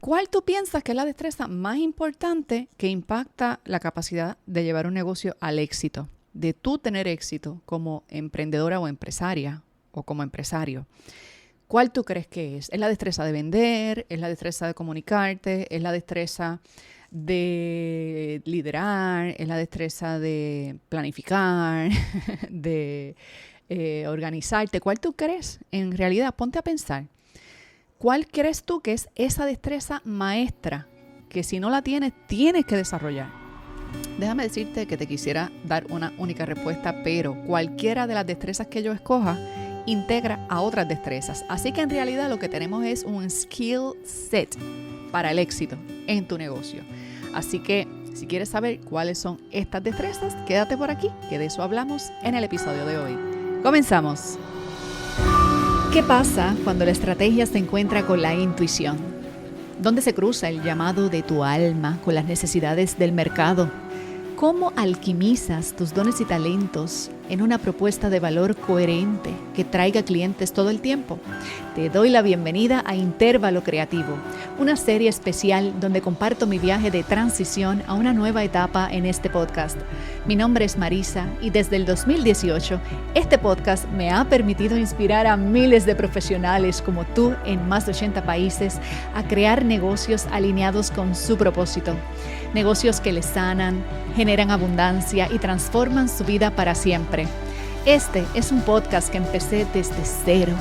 ¿Cuál tú piensas que es la destreza más importante que impacta la capacidad de llevar un negocio al éxito? De tú tener éxito como emprendedora o empresaria o como empresario. ¿Cuál tú crees que es? ¿Es la destreza de vender? ¿Es la destreza de comunicarte? ¿Es la destreza de liderar? ¿Es la destreza de planificar? ¿De organizarte? ¿Cuál tú crees? En realidad, ponte a pensar. ¿Cuál crees tú que es esa destreza maestra que si no la tienes, tienes que desarrollar? Déjame decirte que te quisiera dar una única respuesta, pero cualquiera de las destrezas que yo escoja integra a otras destrezas. Así que en realidad lo que tenemos es un skill set para el éxito en tu negocio. Así que si quieres saber cuáles son estas destrezas, quédate por aquí, que de eso hablamos en el episodio de hoy. ¡Comenzamos! ¿Qué pasa cuando la estrategia se encuentra con la intuición? ¿Dónde se cruza el llamado de tu alma con las necesidades del mercado? ¿Cómo alquimizas tus dones y talentos en una propuesta de valor coherente que traiga clientes todo el tiempo? Te doy la bienvenida a Intervalo Creativo, una serie especial donde comparto mi viaje de transición a una nueva etapa en este podcast. Mi nombre es Marisa y desde el 2018 este podcast me ha permitido inspirar a miles de profesionales como tú en más de 80 países a crear negocios alineados con su propósito. Negocios que les sanan, generan abundancia y transforman su vida para siempre. Este es un podcast que empecé desde cero,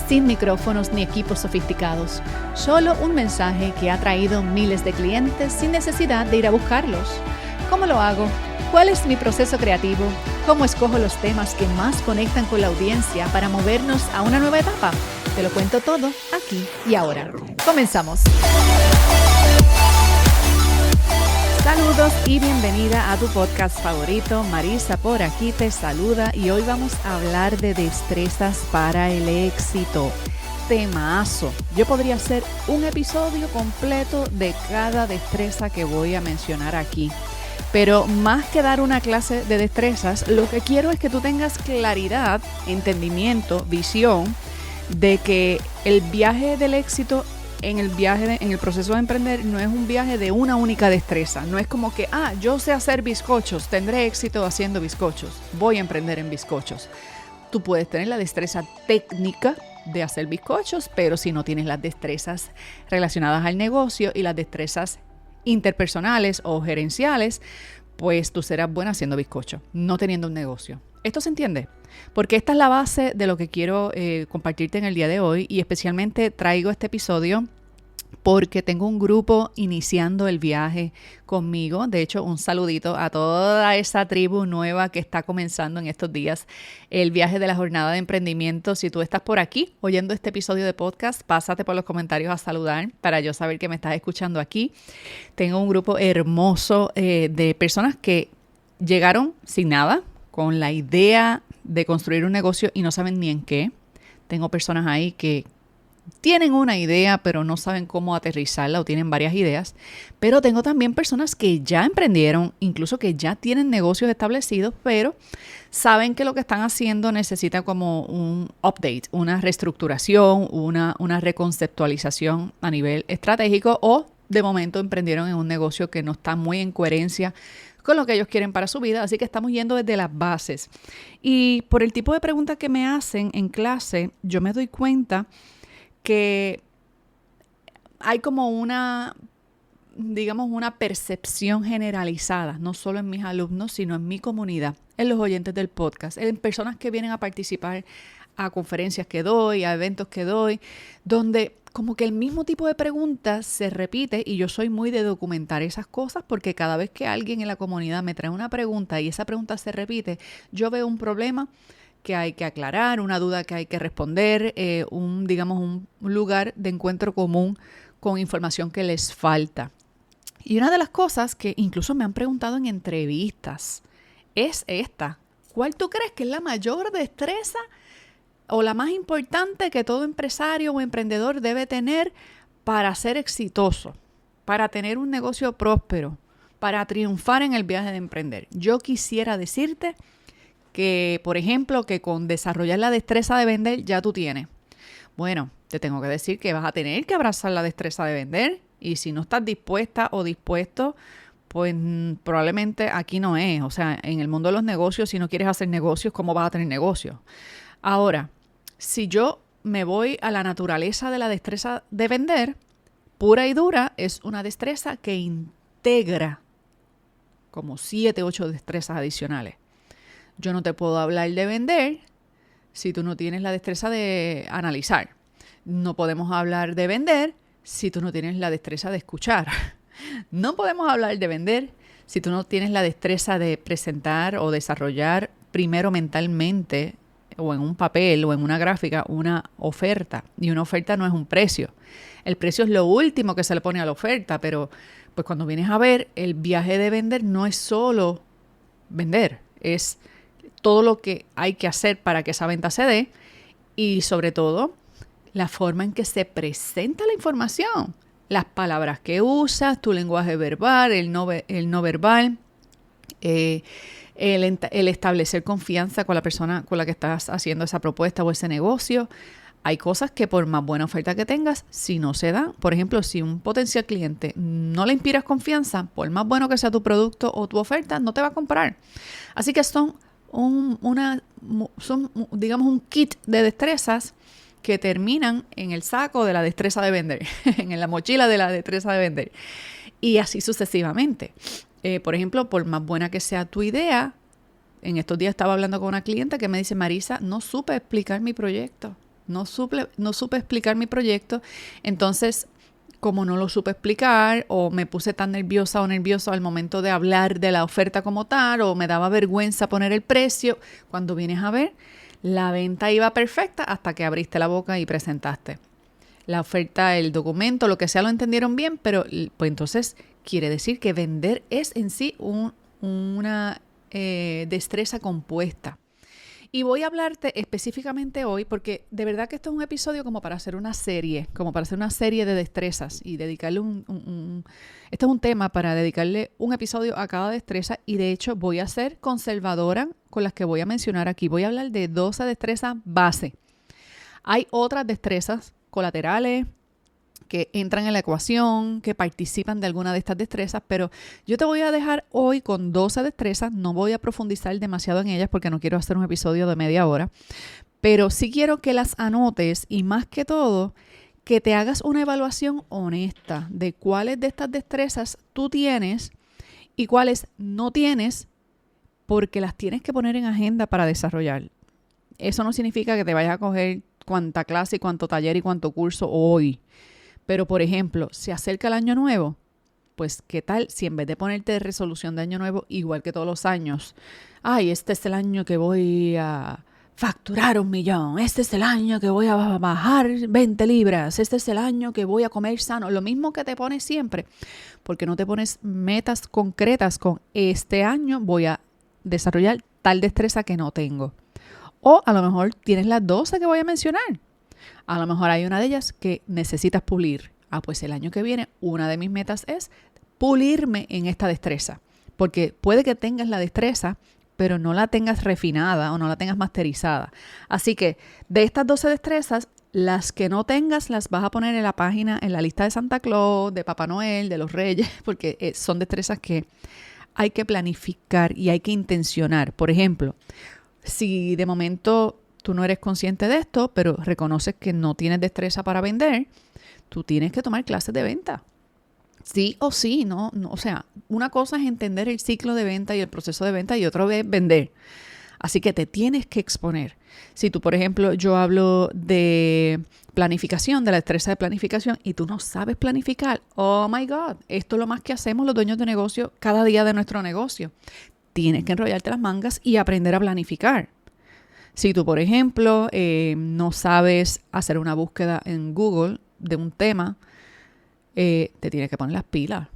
sin micrófonos ni equipos sofisticados. Solo un mensaje que ha traído miles de clientes sin necesidad de ir a buscarlos. ¿Cómo lo hago? ¿Cuál es mi proceso creativo? ¿Cómo escojo los temas que más conectan con la audiencia para movernos a una nueva etapa? Te lo cuento todo aquí y ahora. ¡Comenzamos! Saludos y bienvenida a tu podcast favorito. Marisa por aquí te saluda y hoy vamos a hablar de destrezas para el éxito. Temazo. Yo podría hacer un episodio completo de cada destreza que voy a mencionar aquí. Pero más que dar una clase de destrezas, lo que quiero es que tú tengas claridad, entendimiento, visión de que el viaje del éxito en el proceso de emprender no es un viaje de una única destreza. No es como que, yo sé hacer bizcochos, tendré éxito haciendo bizcochos, voy a emprender en bizcochos. Tú puedes tener la destreza técnica de hacer bizcochos, pero si no tienes las destrezas relacionadas al negocio y las destrezas interpersonales o gerenciales, pues tú serás buena haciendo bizcocho, no teniendo un negocio. ¿Esto se entiende? Porque esta es la base de lo que quiero compartirte en el día de hoy y especialmente traigo este episodio porque tengo un grupo iniciando el viaje conmigo. De hecho, un saludito a toda esa tribu nueva que está comenzando en estos días el viaje de la jornada de emprendimiento. Si tú estás por aquí oyendo este episodio de podcast, pásate por los comentarios a saludar para yo saber que me estás escuchando aquí. Tengo un grupo hermoso de personas que llegaron sin nada, con la idea de construir un negocio y no saben ni en qué. Tengo personas ahí que tienen una idea, pero no saben cómo aterrizarla o tienen varias ideas. Pero tengo también personas que ya emprendieron, incluso que ya tienen negocios establecidos, pero saben que lo que están haciendo necesita como un update, una reestructuración, una reconceptualización a nivel estratégico o de momento emprendieron en un negocio que no está muy en coherencia con lo que ellos quieren para su vida, así que estamos yendo desde las bases. Y por el tipo de preguntas que me hacen en clase, yo me doy cuenta que hay como una percepción generalizada, no solo en mis alumnos, sino en mi comunidad, en los oyentes del podcast, en personas que vienen a participar a conferencias que doy, a eventos que doy, donde como que el mismo tipo de preguntas se repite y yo soy muy de documentar esas cosas porque cada vez que alguien en la comunidad me trae una pregunta y esa pregunta se repite, yo veo un problema que hay que aclarar, una duda que hay que responder, un lugar de encuentro común con información que les falta. Y una de las cosas que incluso me han preguntado en entrevistas es esta. ¿Cuál tú crees que es la mayor destreza o la más importante que todo empresario o emprendedor debe tener para ser exitoso, para tener un negocio próspero, para triunfar en el viaje de emprender? Yo quisiera decirte que, por ejemplo, que con desarrollar la destreza de vender ya tú tienes. Bueno, te tengo que decir que vas a tener que abrazar la destreza de vender Y si no estás dispuesta o dispuesto, pues probablemente aquí no es. O sea, en el mundo de los negocios, si no quieres hacer negocios, ¿cómo vas a tener negocios? Ahora, si yo me voy a la naturaleza de la destreza de vender, pura y dura, es una destreza que integra como 7, 8 destrezas adicionales. Yo no te puedo hablar de vender si tú no tienes la destreza de analizar. No podemos hablar de vender si tú no tienes la destreza de escuchar. No podemos hablar de vender si tú no tienes la destreza de presentar o desarrollar primero mentalmente o en un papel o en una gráfica una oferta. Y una oferta no es un precio. El precio es lo último que se le pone a la oferta, pero pues cuando vienes a ver, el viaje de vender no es solo vender, es todo lo que hay que hacer para que esa venta se dé y sobre todo la forma en que se presenta la información, las palabras que usas, tu lenguaje verbal, el no verbal, el establecer confianza con la persona con la que estás haciendo esa propuesta o ese negocio. Hay cosas que por más buena oferta que tengas, si no se dan, por ejemplo, si un potencial cliente no le inspiras confianza, por más bueno que sea tu producto o tu oferta, no te va a comprar. Así que son digamos, un kit de destrezas que terminan en el saco de la destreza de vender, en la mochila de la destreza de vender. Y así sucesivamente. Por ejemplo, por más buena que sea tu idea, en estos días estaba hablando con una clienta que me dice, Marisa, no supe explicar mi proyecto. No supe explicar mi proyecto. Entonces, como no lo supe explicar o me puse tan nerviosa o nervioso al momento de hablar de la oferta como tal o me daba vergüenza poner el precio, cuando vienes a ver, la venta iba perfecta hasta que abriste la boca y presentaste. La oferta, el documento, lo que sea, lo entendieron bien, pero pues entonces quiere decir que vender es en sí una destreza compuesta. Y voy a hablarte específicamente hoy porque de verdad que esto es un episodio como para hacer una serie, de destrezas y dedicarle este es un tema para dedicarle un episodio a cada destreza y de hecho voy a ser conservadora con las que voy a mencionar aquí. Voy a hablar de 12 destrezas base. Hay otras destrezas colaterales que entran en la ecuación, que participan de alguna de estas destrezas, pero yo te voy a dejar hoy con 12 destrezas, no voy a profundizar demasiado en ellas porque no quiero hacer un episodio de media hora, pero sí quiero que las anotes y más que todo, que te hagas una evaluación honesta de cuáles de estas destrezas tú tienes y cuáles no tienes, porque las tienes que poner en agenda para desarrollar. Eso no significa que te vayas a coger cuánta clase, cuánto taller y cuánto curso hoy. Pero, por ejemplo, se acerca el año nuevo, pues, ¿qué tal si en vez de ponerte de resolución de año nuevo, igual que todos los años, ay, este es el año que voy a facturar 1 millón, este es el año que voy a bajar 20 libras, este es el año que voy a comer sano, lo mismo que te pones siempre, porque no te pones metas concretas con este año voy a desarrollar tal destreza que no tengo? O a lo mejor tienes las 12 que voy a mencionar. A lo mejor hay una de ellas que necesitas pulir. Pues el año que viene una de mis metas es pulirme en esta destreza. Porque puede que tengas la destreza, pero no la tengas refinada o no la tengas masterizada. Así que de estas 12 destrezas, las que no tengas las vas a poner en la página, en la lista de Santa Claus, de Papá Noel, de los Reyes, porque son destrezas que hay que planificar y hay que intencionar. Por ejemplo, si de momento tú no eres consciente de esto, pero reconoces que no tienes destreza para vender, tú tienes que tomar clases de venta. Sí o sí, no, o sea, una cosa es entender el ciclo de venta y el proceso de venta y otra es vender. Así que te tienes que exponer. Si tú, por ejemplo, yo hablo de planificación, de la destreza de planificación y tú no sabes planificar, oh my God, esto es lo más que hacemos los dueños de negocio cada día de nuestro negocio. Tienes que enrollarte las mangas y aprender a planificar. Si tú, por ejemplo, no sabes hacer una búsqueda en Google de un tema, te tienes que poner las pilas.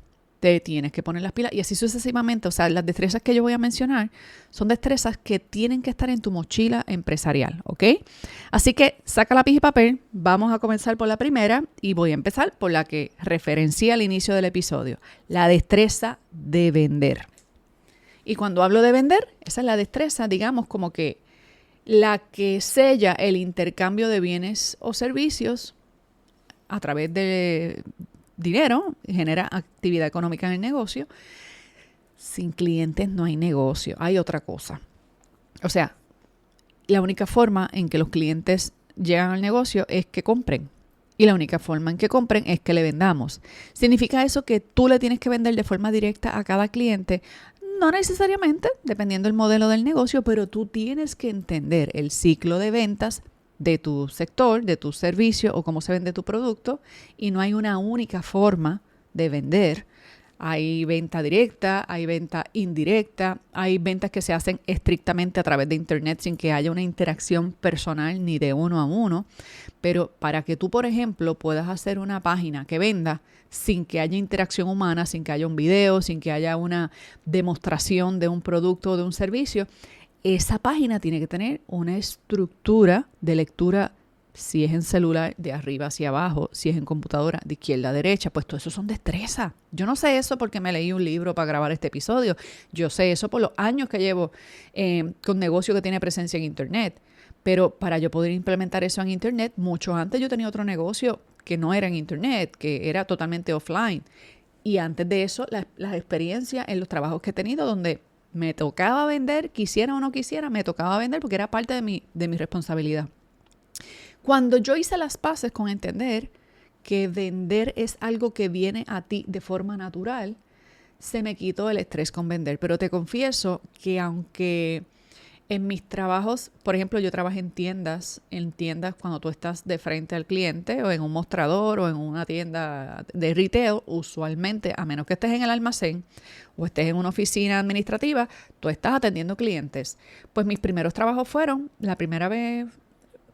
Y así sucesivamente. O sea, las destrezas que yo voy a mencionar son destrezas que tienen que estar en tu mochila empresarial, ¿ok? Así que saca lápiz y papel. Vamos a comenzar por la primera y voy a empezar por la que referencié al inicio del episodio. La destreza de vender. Y cuando hablo de vender, esa es la destreza, digamos, como que la que sella el intercambio de bienes o servicios a través de dinero, genera actividad económica en el negocio. Sin clientes no hay negocio, hay otra cosa. O sea, la única forma en que los clientes llegan al negocio es que compren. Y la única forma en que compren es que le vendamos. ¿Significa eso que tú le tienes que vender de forma directa a cada cliente? No necesariamente, dependiendo del modelo del negocio, pero tú tienes que entender el ciclo de ventas de tu sector, de tu servicio o cómo se vende tu producto. Y no hay una única forma de vender. Hay venta directa, hay venta indirecta, hay ventas que se hacen estrictamente a través de internet sin que haya una interacción personal ni de uno a uno. Pero para que tú, por ejemplo, puedas hacer una página que venda sin que haya interacción humana, sin que haya un video, sin que haya una demostración de un producto o de un servicio, esa página tiene que tener una estructura de lectura. Si es en celular, de arriba hacia abajo. Si es en computadora, de izquierda a derecha. Pues todo eso son destrezas. Yo no sé eso porque me leí un libro para grabar este episodio. Yo sé eso por los años que llevo con negocio que tiene presencia en internet. Pero para yo poder implementar eso en internet, mucho antes yo tenía otro negocio que no era en internet, que era totalmente offline. Y antes de eso, las experiencias en los trabajos que he tenido donde me tocaba vender, quisiera o no quisiera, me tocaba vender porque era parte de mi responsabilidad. Cuando yo hice las paces con entender que vender es algo que viene a ti de forma natural, se me quitó el estrés con vender. Pero te confieso que aunque en mis trabajos, por ejemplo, yo trabajé en tiendas cuando tú estás de frente al cliente o en un mostrador o en una tienda de retail, usualmente, a menos que estés en el almacén o estés en una oficina administrativa, tú estás atendiendo clientes. Pues mis primeros trabajos fueron, la primera vez...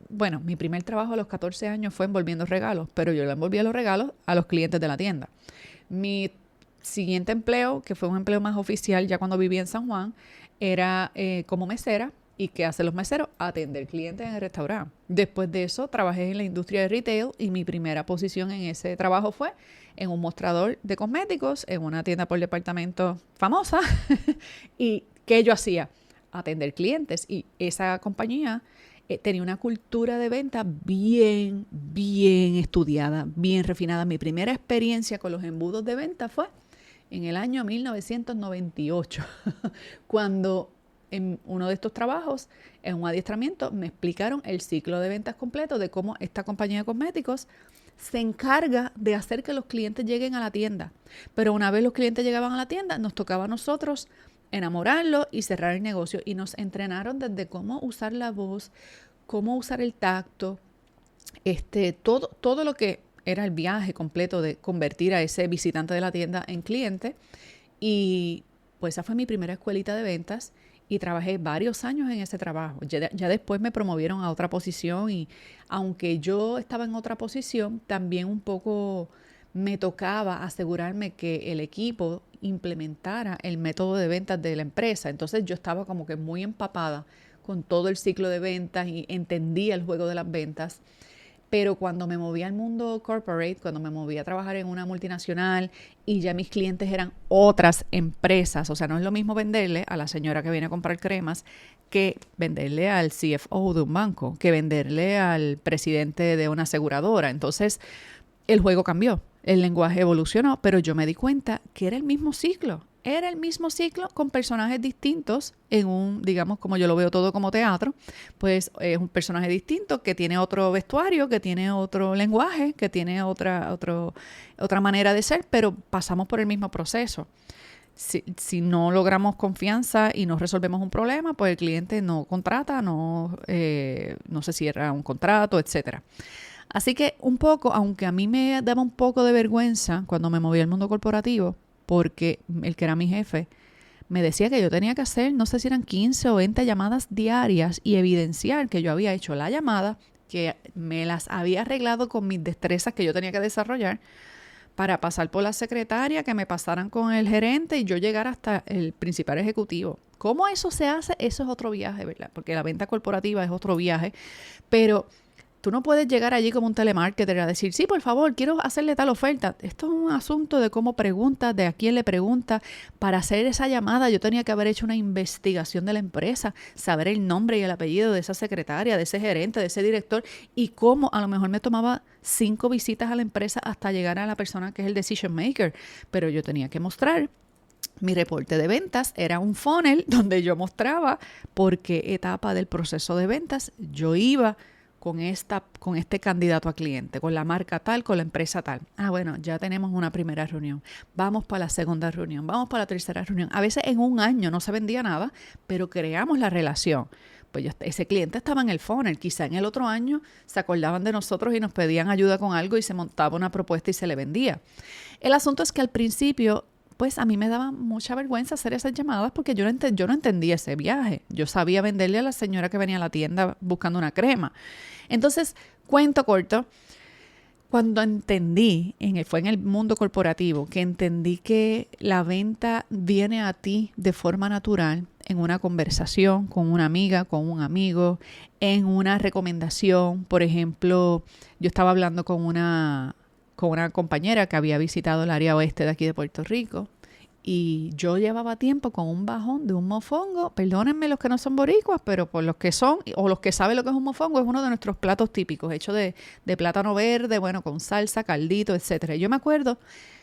Bueno, mi primer trabajo a los 14 años fue envolviendo regalos, pero yo le envolvía los regalos a los clientes de la tienda. Mi siguiente empleo, que fue un empleo más oficial ya cuando vivía en San Juan, era como mesera. ¿Y qué hacen los meseros? Atender clientes en el restaurante. Después de eso, trabajé en la industria de retail y mi primera posición en ese trabajo fue en un mostrador de cosméticos en una tienda por departamento famosa. ¿Y qué yo hacía? Atender clientes. Y esa compañía... tenía una cultura de venta bien estudiada, bien refinada. Mi primera experiencia con los embudos de venta fue en el año 1998, cuando en uno de estos trabajos, en un adiestramiento, me explicaron el ciclo de ventas completo de cómo esta compañía de cosméticos se encarga de hacer que los clientes lleguen a la tienda. Pero una vez los clientes llegaban a la tienda, nos tocaba a nosotros enamorarlo y cerrar el negocio. Y nos entrenaron desde cómo usar la voz, cómo usar el tacto, todo lo que era el viaje completo de convertir a ese visitante de la tienda en cliente. Y pues esa fue mi primera escuelita de ventas y trabajé varios años en ese trabajo. Ya después me promovieron a otra posición y aunque yo estaba en otra posición, también un poco me tocaba asegurarme que el equipo implementara el método de ventas de la empresa. Entonces yo estaba como que muy empapada con todo el ciclo de ventas y entendía el juego de las ventas. Pero cuando me moví al mundo corporate, cuando me moví a trabajar en una multinacional y ya mis clientes eran otras empresas, o sea, no es lo mismo venderle a la señora que viene a comprar cremas que venderle al CFO de un banco, que venderle al presidente de una aseguradora. Entonces, el juego cambió, el lenguaje evolucionó, pero yo me di cuenta que era el mismo ciclo. Era el mismo ciclo con personajes distintos en un, digamos, como yo lo veo todo como teatro, pues es un personaje distinto que tiene otro vestuario, que tiene otro lenguaje, que tiene otra manera de ser, pero pasamos por el mismo proceso. Si no logramos confianza y no resolvemos un problema, pues el cliente no contrata, no se cierra un contrato, etcétera. Así que un poco, aunque a mí me daba un poco de vergüenza cuando me moví al mundo corporativo, porque el que era mi jefe me decía que yo tenía que hacer, no sé si eran 15 o 20 llamadas diarias y evidenciar que yo había hecho la llamada, que me las había arreglado con mis destrezas que yo tenía que desarrollar para pasar por la secretaria, que me pasaran con el gerente y yo llegar hasta el principal ejecutivo. ¿Cómo eso se hace? Eso es otro viaje, ¿verdad? Porque la venta corporativa es otro viaje, pero Tú no puedes llegar allí como un telemarketer a decir, sí, por favor, quiero hacerle tal oferta. Esto es un asunto de cómo preguntas, de a quién le pregunta. Para hacer esa llamada yo tenía que haber hecho una investigación de la empresa, saber el nombre y el apellido de esa secretaria, de ese gerente, de ese director y cómo a lo mejor me tomaba 5 visitas a la empresa hasta llegar a la persona que es el decision maker. Pero yo tenía que mostrar mi reporte de ventas, era un funnel donde yo mostraba por qué etapa del proceso de ventas yo iba con este candidato a cliente, con la marca tal, con la empresa tal. Bueno, ya tenemos una primera reunión. Vamos para la segunda reunión, vamos para la tercera reunión. A veces en un año no se vendía nada, pero creamos la relación. Pues ese cliente estaba en el funnel. Quizá en el otro año se acordaban de nosotros y nos pedían ayuda con algo y se montaba una propuesta y se le vendía. El asunto es que al principio pues a mí me daba mucha vergüenza hacer esas llamadas porque yo no entendía ese viaje. Yo sabía venderle a la señora que venía a la tienda buscando una crema. Entonces, cuento corto, cuando entendí, fue en el mundo corporativo, que entendí que la venta viene a ti de forma natural en una conversación con una amiga, con un amigo, en una recomendación. Por ejemplo, yo estaba hablando con una compañera que había visitado el área oeste de aquí de Puerto Rico y yo llevaba tiempo con un bajón de un mofongo. Perdónenme los que no son boricuas, pero por los que son o los que saben lo que es un mofongo, es uno de nuestros platos típicos, hecho de plátano verde, bueno, con salsa, caldito, etcétera. Yo me acuerdo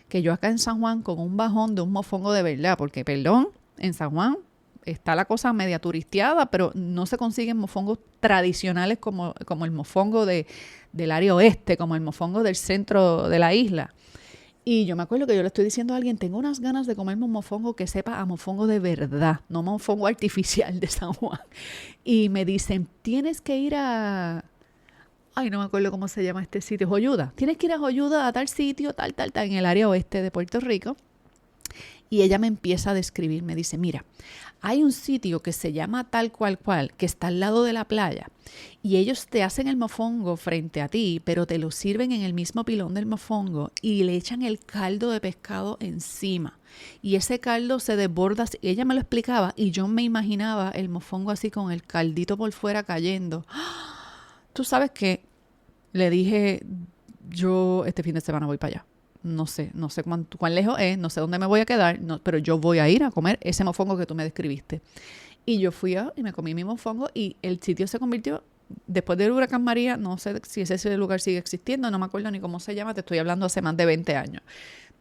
que yo acá en San Juan con un bajón de un mofongo de verdad, porque perdón, en San Juan está la cosa media turisteada, pero no se consiguen mofongos tradicionales como el mofongo del área oeste, como el mofongo del centro de la isla. Y yo me acuerdo que yo le estoy diciendo a alguien, tengo unas ganas de comerme un mofongo que sepa a mofongo de verdad, no mofongo artificial de San Juan. Y me dicen, tienes que ir no me acuerdo cómo se llama este sitio, Joyuda. Tienes que ir a Joyuda, a tal sitio, tal, en el área oeste de Puerto Rico. Y ella me empieza a describir, me dice, mira, hay un sitio que se llama tal cual, que está al lado de la playa y ellos te hacen el mofongo frente a ti, pero te lo sirven en el mismo pilón del mofongo y le echan el caldo de pescado encima. Y ese caldo se desborda, ella me lo explicaba y yo me imaginaba el mofongo así con el caldito por fuera cayendo. Tú sabes que le dije, yo este fin de semana voy para allá. No sé cuán lejos es, no sé dónde me voy a quedar, pero yo voy a ir a comer ese mofongo que tú me describiste. Y yo fui y me comí mi mofongo y el sitio se convirtió, después del huracán María, no sé si ese lugar sigue existiendo, no me acuerdo ni cómo se llama, te estoy hablando hace más de 20 años.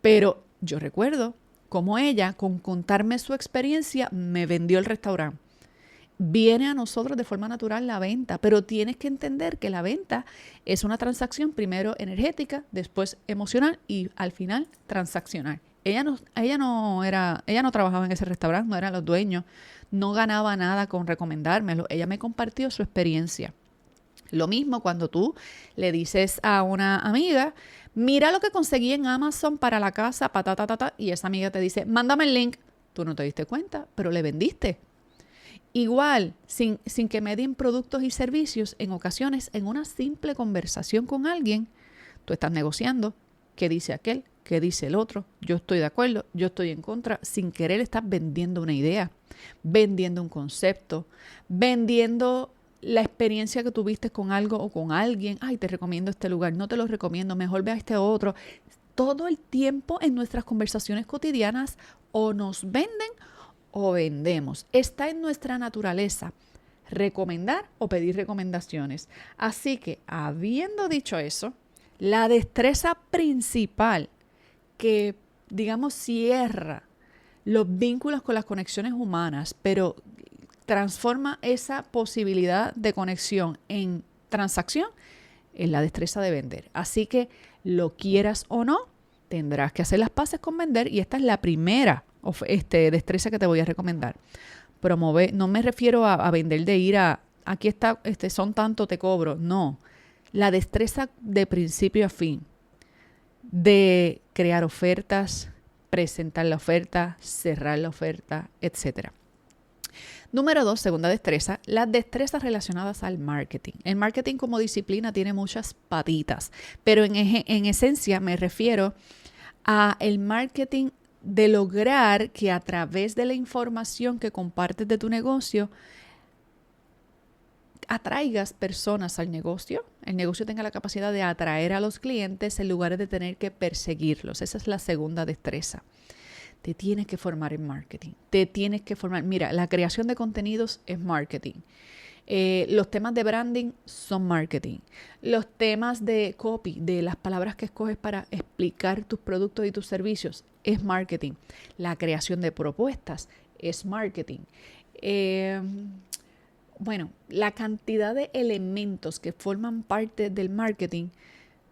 Pero yo recuerdo cómo ella, con contarme su experiencia, me vendió el restaurante. Viene a nosotros de forma natural la venta, pero tienes que entender que la venta es una transacción primero energética, después emocional y al final transaccional. Ella no trabajaba en ese restaurante, no eran los dueños, no ganaba nada con recomendármelo. Ella me compartió su experiencia. Lo mismo cuando tú le dices a una amiga, mira lo que conseguí en Amazon para la casa, y esa amiga te dice, mándame el link. Tú no te diste cuenta, pero le vendiste. Igual, sin que medien productos y servicios, en ocasiones, en una simple conversación con alguien, tú estás negociando qué dice aquel, qué dice el otro, yo estoy de acuerdo, yo estoy en contra, sin querer estás vendiendo una idea, vendiendo un concepto, vendiendo la experiencia que tuviste con algo o con alguien. Te recomiendo este lugar, no te lo recomiendo, mejor ve a este otro. Todo el tiempo en nuestras conversaciones cotidianas o nos venden o vendemos. Está en nuestra naturaleza recomendar o pedir recomendaciones. Así que, habiendo dicho eso, la destreza principal que, digamos, cierra los vínculos con las conexiones humanas, pero transforma esa posibilidad de conexión en transacción, es la destreza de vender. Así que, lo quieras o no, tendrás que hacer las paces con vender y esta es la primera destreza que te voy a recomendar. Promover, no me refiero a vender de ir aquí está, son tanto, te cobro. No, la destreza de principio a fin, de crear ofertas, presentar la oferta, cerrar la oferta, etc. Número 2, segunda destreza, las destrezas relacionadas al marketing. El marketing como disciplina tiene muchas patitas, pero en esencia me refiero a el marketing de lograr que a través de la información que compartes de tu negocio atraigas personas al negocio, el negocio tenga la capacidad de atraer a los clientes en lugar de tener que perseguirlos. Esa es la segunda destreza. Te tienes que formar en marketing, te tienes que formar. Mira, la creación de contenidos es marketing. Los temas de branding son marketing. Los temas de copy, de las palabras que escoges para explicar tus productos y tus servicios, es marketing. La creación de propuestas es marketing. Bueno, la cantidad de elementos que forman parte del marketing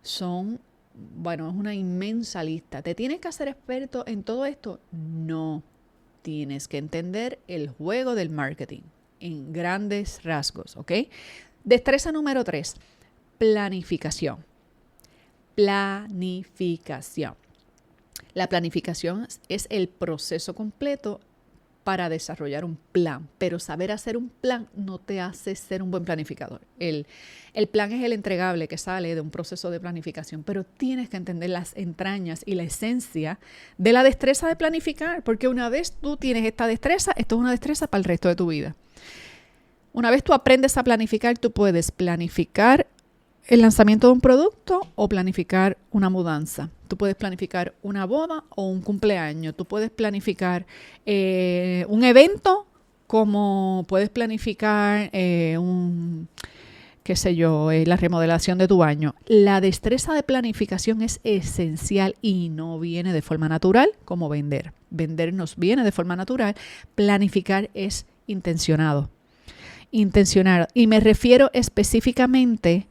son, bueno, es una inmensa lista. ¿Te tienes que hacer experto en todo esto? No. Tienes que entender el juego del marketing en grandes rasgos, ¿ok? Destreza número 3, planificación. Planificación. La planificación es el proceso completo para desarrollar un plan, pero saber hacer un plan no te hace ser un buen planificador. El plan es el entregable que sale de un proceso de planificación, pero tienes que entender las entrañas y la esencia de la destreza de planificar, porque una vez tú tienes esta destreza, esto es una destreza para el resto de tu vida. Una vez tú aprendes a planificar, tú puedes planificar el lanzamiento de un producto o planificar una mudanza. Tú puedes planificar una boda o un cumpleaños. Tú puedes planificar un evento, como puedes planificar la remodelación de tu baño. La destreza de planificación es esencial y no viene de forma natural como vender. Vender nos viene de forma natural. Planificar es intencionado. Y me refiero específicamente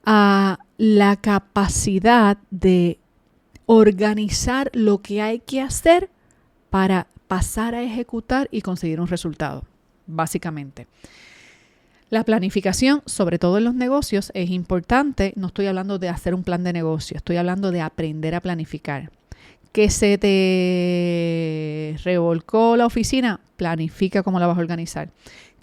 a la capacidad de organizar lo que hay que hacer para pasar a ejecutar y conseguir un resultado, básicamente. La planificación, sobre todo en los negocios, es importante. No estoy hablando de hacer un plan de negocio, estoy hablando de aprender a planificar. Que se te revolcó la oficina, planifica cómo la vas a organizar.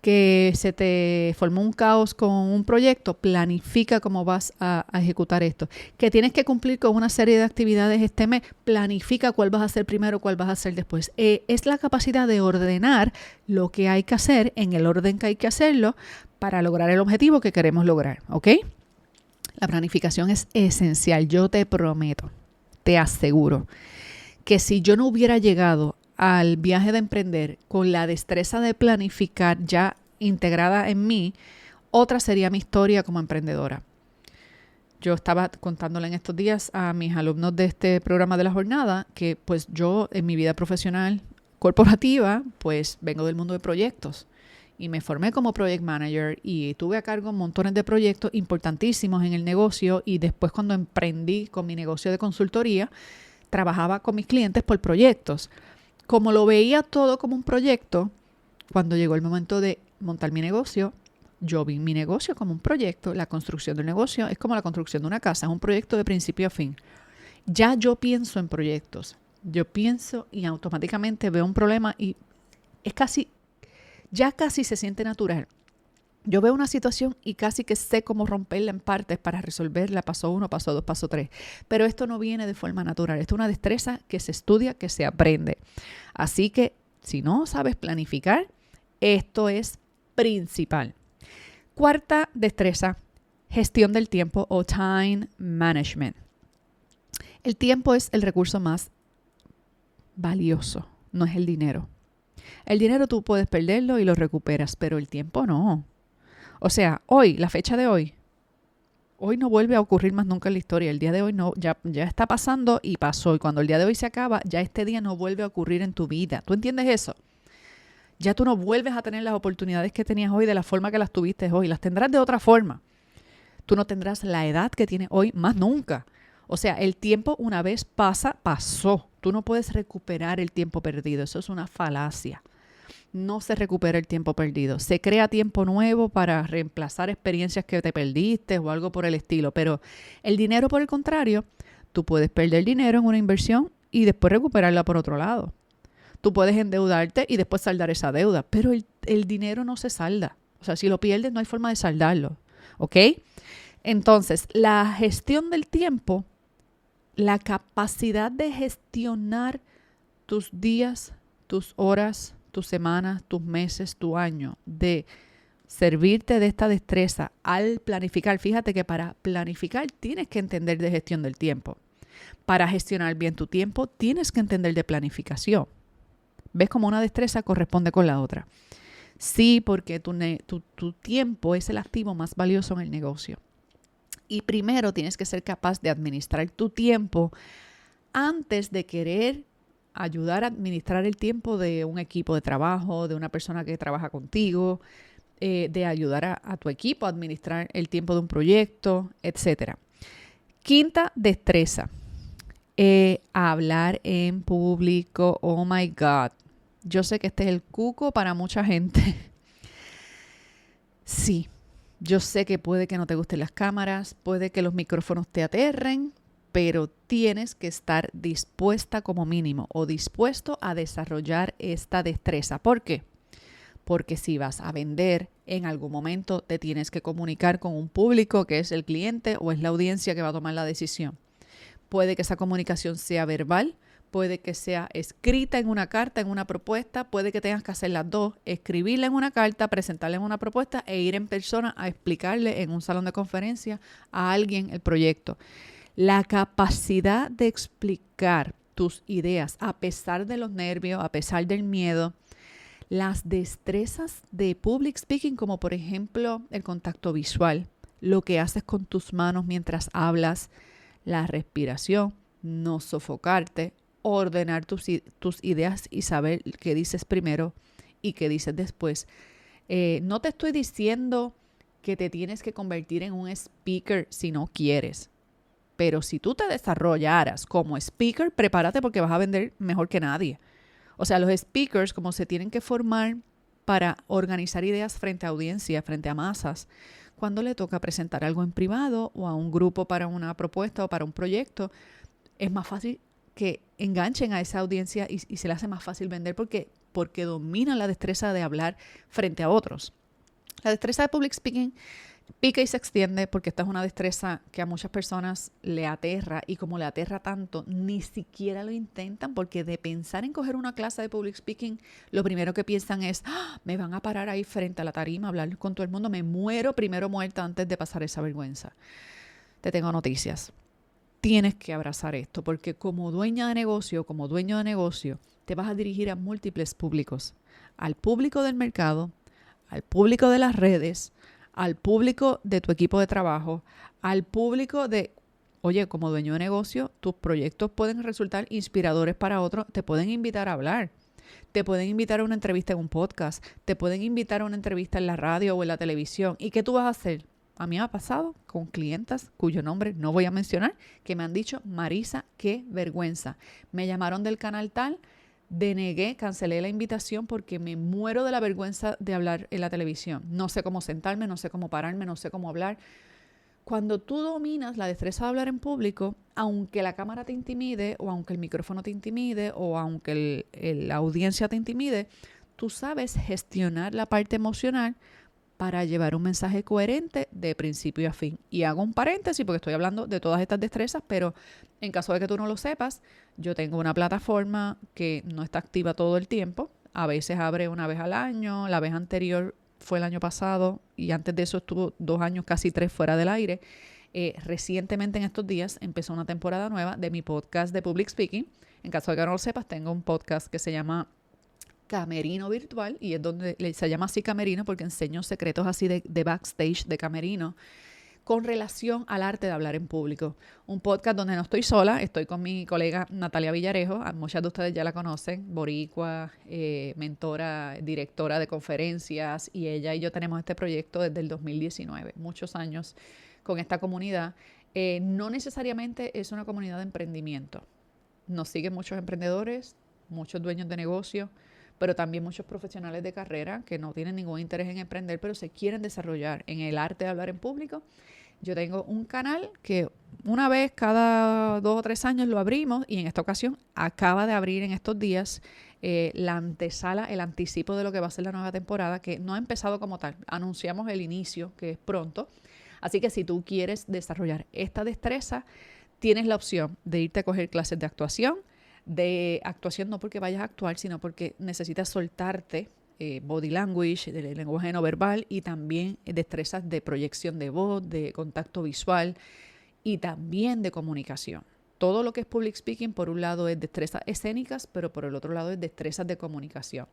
Que se te formó un caos con un proyecto, planifica cómo vas a ejecutar esto. Que tienes que cumplir con una serie de actividades este mes, planifica cuál vas a hacer primero, cuál vas a hacer después. Es la capacidad de ordenar lo que hay que hacer en el orden que hay que hacerlo para lograr el objetivo que queremos lograr, ¿ok? La planificación es esencial. Yo te prometo, te aseguro, que si yo no hubiera llegado al viaje de emprender con la destreza de planificar ya integrada en mí, otra sería mi historia como emprendedora. Yo estaba contándole en estos días a mis alumnos de este programa de la jornada que pues yo en mi vida profesional corporativa pues vengo del mundo de proyectos y me formé como project manager y tuve a cargo montones de proyectos importantísimos en el negocio y después cuando emprendí con mi negocio de consultoría trabajaba con mis clientes por proyectos. Como lo veía todo como un proyecto, cuando llegó el momento de montar mi negocio, yo vi mi negocio como un proyecto. La construcción del negocio es como la construcción de una casa, es un proyecto de principio a fin. Ya yo pienso en proyectos. Yo pienso y automáticamente veo un problema y ya casi se siente natural. Yo veo una situación y casi que sé cómo romperla en partes para resolverla, paso 1, paso 2, paso 3. Pero esto no viene de forma natural. Esto es una destreza que se estudia, que se aprende. Así que si no sabes planificar, esto es principal. Cuarta destreza, gestión del tiempo o time management. El tiempo es el recurso más valioso, no es el dinero. El dinero tú puedes perderlo y lo recuperas, pero el tiempo no. O sea, hoy, la fecha de hoy no vuelve a ocurrir más nunca en la historia. El día de hoy no, ya está pasando y pasó. Y cuando el día de hoy se acaba, ya este día no vuelve a ocurrir en tu vida. ¿Tú entiendes eso? Ya tú no vuelves a tener las oportunidades que tenías hoy de la forma que las tuviste hoy. Las tendrás de otra forma. Tú no tendrás la edad que tienes hoy más nunca. O sea, el tiempo una vez pasó. Tú no puedes recuperar el tiempo perdido. Eso es una falacia. No se recupera el tiempo perdido. Se crea tiempo nuevo para reemplazar experiencias que te perdiste o algo por el estilo. Pero el dinero, por el contrario, tú puedes perder dinero en una inversión y después recuperarla por otro lado. Tú puedes endeudarte y después saldar esa deuda. Pero el dinero no se salda. O sea, si lo pierdes no hay forma de saldarlo. ¿Ok? Entonces, la gestión del tiempo, la capacidad de gestionar tus días, tus horas, tus semanas, tus meses, tu año, de servirte de esta destreza al planificar. Fíjate que para planificar tienes que entender de gestión del tiempo. Para gestionar bien tu tiempo tienes que entender de planificación. ¿Ves cómo una destreza corresponde con la otra? Sí, porque tu tiempo es el activo más valioso en el negocio. Y primero tienes que ser capaz de administrar tu tiempo antes de querer ayudar a administrar el tiempo de un equipo de trabajo, de una persona que trabaja contigo, de ayudar a tu equipo a administrar el tiempo de un proyecto, etc. Quinta destreza, hablar en público. Oh my God. Yo sé que este es el cuco para mucha gente. Sí, yo sé que puede que no te gusten las cámaras, puede que los micrófonos te aterren, pero tienes que estar dispuesta como mínimo o dispuesto a desarrollar esta destreza. ¿Por qué? Porque si vas a vender, en algún momento te tienes que comunicar con un público que es el cliente o es la audiencia que va a tomar la decisión. Puede que esa comunicación sea verbal, puede que sea escrita en una carta, en una propuesta, puede que tengas que hacer las dos, escribirla en una carta, presentarla en una propuesta e ir en persona a explicarle en un salón de conferencia a alguien el proyecto. La capacidad de explicar tus ideas a pesar de los nervios, a pesar del miedo, las destrezas de public speaking, como por ejemplo el contacto visual, lo que haces con tus manos mientras hablas, la respiración, no sofocarte, ordenar tus ideas y saber qué dices primero y qué dices después. No te estoy diciendo que te tienes que convertir en un speaker si no quieres. Pero si tú te desarrollaras como speaker, prepárate porque vas a vender mejor que nadie. O sea, los speakers, como se tienen que formar para organizar ideas frente a audiencia, frente a masas, cuando le toca presentar algo en privado o a un grupo para una propuesta o para un proyecto, es más fácil que enganchen a esa audiencia y se le hace más fácil vender porque dominan la destreza de hablar frente a otros. La destreza de public speaking pica y se extiende porque esta es una destreza que a muchas personas le aterra y como le aterra tanto, ni siquiera lo intentan porque de pensar en coger una clase de public speaking, lo primero que piensan es, me van a parar ahí frente a la tarima a hablar con todo el mundo, me muero primero muerta antes de pasar esa vergüenza. Te tengo noticias. Tienes que abrazar esto porque como dueña de negocio, como dueño de negocio, te vas a dirigir a múltiples públicos. Al público del mercado, al público de las redes, al público de tu equipo de trabajo, al público de, oye, como dueño de negocio, tus proyectos pueden resultar inspiradores para otros, te pueden invitar a hablar, te pueden invitar a una entrevista en un podcast, te pueden invitar a una entrevista en la radio o en la televisión. ¿Y qué tú vas a hacer? A mí me ha pasado con clientas cuyo nombre no voy a mencionar, que me han dicho, Marisa, qué vergüenza. Me llamaron del canal tal, denegué, cancelé la invitación porque me muero de la vergüenza de hablar en la televisión. No sé cómo sentarme, no sé cómo pararme, no sé cómo hablar. Cuando tú dominas la destreza de hablar en público, aunque la cámara te intimide o aunque el micrófono te intimide o aunque la audiencia te intimide, tú sabes gestionar la parte emocional para llevar un mensaje coherente de principio a fin. Y hago un paréntesis porque estoy hablando de todas estas destrezas, pero en caso de que tú no lo sepas, yo tengo una plataforma que no está activa todo el tiempo. A veces abre una vez al año, la vez anterior fue el año pasado y antes de eso estuvo 2 años, casi 3 fuera del aire. Recientemente en estos días empezó una temporada nueva de mi podcast de Public Speaking. En caso de que no lo sepas, tengo un podcast que se llama Camerino Virtual y es donde se llama así Camerino porque enseño secretos así de backstage, de camerino, con relación al arte de hablar en público. Un podcast donde no estoy sola, estoy con mi colega Natalia Villarejo, muchas de ustedes ya la conocen, boricua, mentora, directora de conferencias, y ella y yo tenemos este proyecto desde el 2019, muchos años con esta comunidad. No necesariamente es una comunidad de emprendimiento. Nos siguen muchos emprendedores, muchos dueños de negocio, pero también muchos profesionales de carrera que no tienen ningún interés en emprender, pero se quieren desarrollar en el arte de hablar en público. Yo tengo un canal que una vez cada 2 o 3 años lo abrimos y en esta ocasión acaba de abrir en estos días la antesala, el anticipo de lo que va a ser la nueva temporada, que no ha empezado como tal. Anunciamos el inicio, que es pronto. Así que si tú quieres desarrollar esta destreza, tienes la opción de irte a coger clases de actuación no porque vayas a actuar, sino porque necesitas soltarte body language, del lenguaje no verbal, y también destrezas de proyección de voz, de contacto visual y también de comunicación. Todo lo que es public speaking, por un lado es destrezas escénicas, pero por el otro lado es destrezas de comunicación.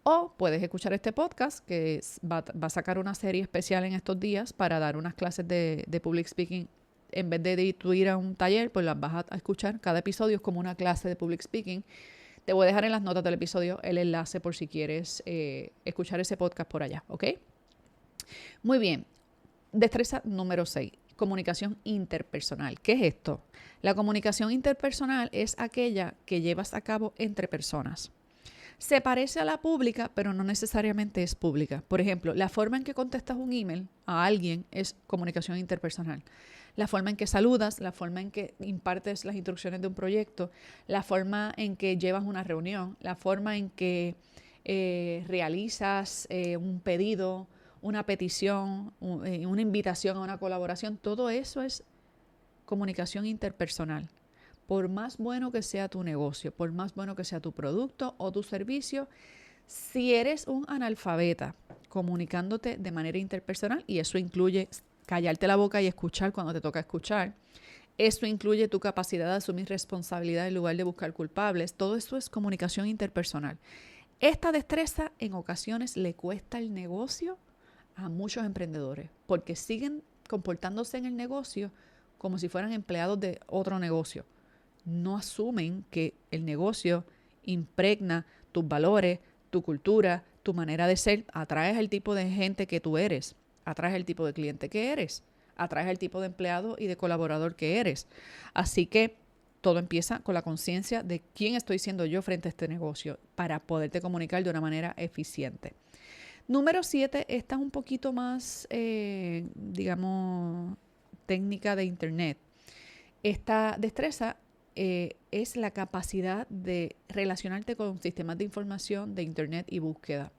O puedes escuchar este podcast que va a sacar una serie especial en estos días para dar unas clases de public speaking. En vez de tú ir a un taller, pues las vas a escuchar. Cada episodio es como una clase de public speaking. Te voy a dejar en las notas del episodio el enlace por si quieres escuchar ese podcast por allá, ¿ok? Muy bien. Destreza número 6. Comunicación interpersonal. ¿Qué es esto? La comunicación interpersonal es aquella que llevas a cabo entre personas. Se parece a la pública, pero no necesariamente es pública. Por ejemplo, la forma en que contestas un email a alguien es comunicación interpersonal. La forma en que saludas, la forma en que impartes las instrucciones de un proyecto, la forma en que llevas una reunión, la forma en que realizas un pedido, una petición, una invitación a una colaboración, todo eso es comunicación interpersonal. Por más bueno que sea tu negocio, por más bueno que sea tu producto o tu servicio, si eres un analfabeta comunicándote de manera interpersonal, y eso incluye callarte la boca y escuchar cuando te toca escuchar, eso incluye tu capacidad de asumir responsabilidad en lugar de buscar culpables, todo eso es comunicación interpersonal. Esta destreza en ocasiones le cuesta el negocio a muchos emprendedores porque siguen comportándose en el negocio como si fueran empleados de otro negocio. No asumen que el negocio impregna tus valores, tu cultura, tu manera de ser. Atraes el tipo de gente que tú eres, atraes el tipo de cliente que eres, atraes el tipo de empleado y de colaborador que eres. Así que todo empieza con la conciencia de quién estoy siendo yo frente a este negocio para poderte comunicar de una manera eficiente. Número 7, esta es un poquito más, digamos, técnica de internet. Esta destreza es la capacidad de relacionarte con sistemas de información de internet y búsqueda.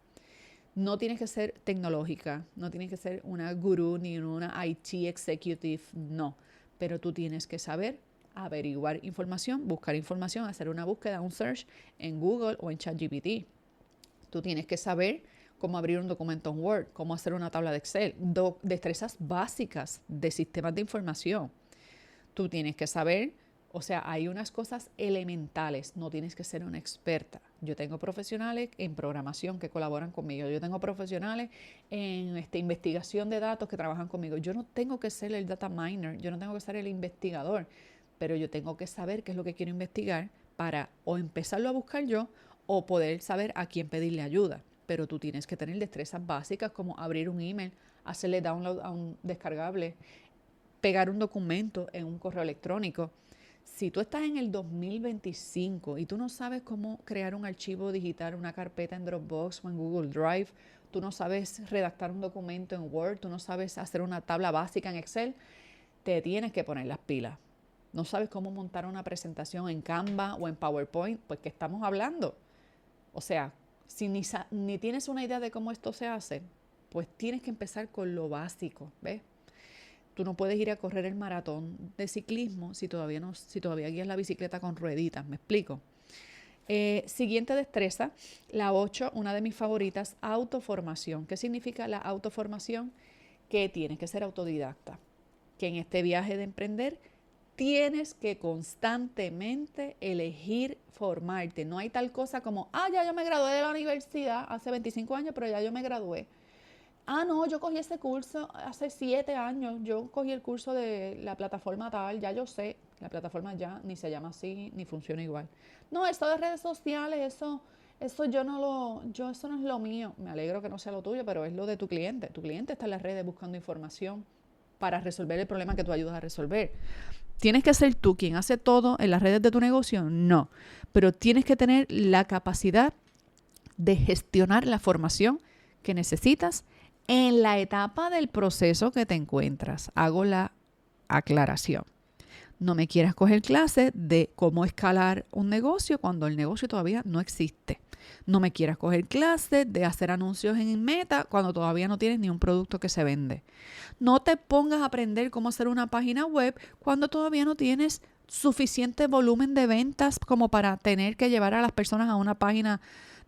No tienes que ser tecnológica, no tienes que ser una gurú ni una IT executive, no. Pero tú tienes que saber averiguar información, buscar información, hacer una búsqueda, un search en Google o en ChatGPT. Tú tienes que saber cómo abrir un documento en Word, cómo hacer una tabla de Excel, destrezas básicas de sistemas de información. Tú tienes que saber, o sea, hay unas cosas elementales, no tienes que ser una experta. Yo tengo profesionales en programación que colaboran conmigo, yo tengo profesionales en investigación de datos que trabajan conmigo. Yo no tengo que ser el data miner, yo no tengo que ser el investigador, pero yo tengo que saber qué es lo que quiero investigar para o empezarlo a buscar yo o poder saber a quién pedirle ayuda. Pero tú tienes que tener destrezas básicas como abrir un email, hacerle download a un descargable, pegar un documento en un correo electrónico. Si tú estás en el 2025 y tú no sabes cómo crear un archivo digital, una carpeta en Dropbox o en Google Drive, tú no sabes redactar un documento en Word, tú no sabes hacer una tabla básica en Excel, te tienes que poner las pilas. No sabes cómo montar una presentación en Canva o en PowerPoint, pues ¿qué estamos hablando? O sea, si ni tienes una idea de cómo esto se hace, pues tienes que empezar con lo básico, ¿ves? Tú no puedes ir a correr el maratón de ciclismo si todavía guías la bicicleta con rueditas, ¿me explico? Siguiente destreza, la 8, una de mis favoritas, autoformación. ¿Qué significa la autoformación? Que tienes que ser autodidacta, que en este viaje de emprender tienes que constantemente elegir formarte. No hay tal cosa como, ya yo me gradué de la universidad hace 25 años, pero ya yo me gradué. No, yo cogí ese curso hace 7 años, yo cogí el curso de la plataforma tal, ya yo sé, la plataforma ya ni se llama así, ni funciona igual. No, esto de redes sociales, eso eso no es lo mío. Me alegro que no sea lo tuyo, pero es lo de tu cliente. Tu cliente está en las redes buscando información para resolver el problema que tú ayudas a resolver. ¿Tienes que ser tú quien hace todo en las redes de tu negocio? No, pero tienes que tener la capacidad de gestionar la formación que necesitas en la etapa del proceso que te encuentras. Hago la aclaración. No me quieras coger clases de cómo escalar un negocio cuando el negocio todavía no existe. No me quieras coger clases de hacer anuncios en Meta cuando todavía no tienes ni un producto que se vende. No te pongas a aprender cómo hacer una página web cuando todavía no tienes suficiente volumen de ventas como para tener que llevar a las personas a una página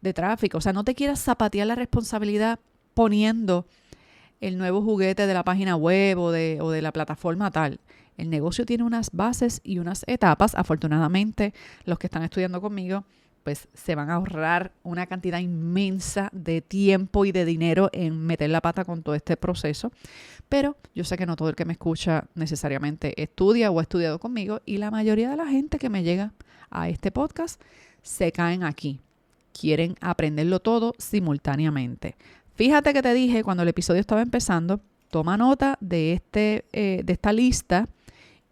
de tráfico. O sea, no te quieras zapatear la responsabilidad poniendo el nuevo juguete de la página web o de la plataforma tal. El negocio tiene unas bases y unas etapas. Afortunadamente, los que están estudiando conmigo, pues se van a ahorrar una cantidad inmensa de tiempo y de dinero en meter la pata con todo este proceso. Pero yo sé que no todo el que me escucha necesariamente estudia o ha estudiado conmigo, y la mayoría de la gente que me llega a este podcast se caen aquí. Quieren aprenderlo todo simultáneamente. Fíjate que te dije cuando el episodio estaba empezando, toma nota de esta lista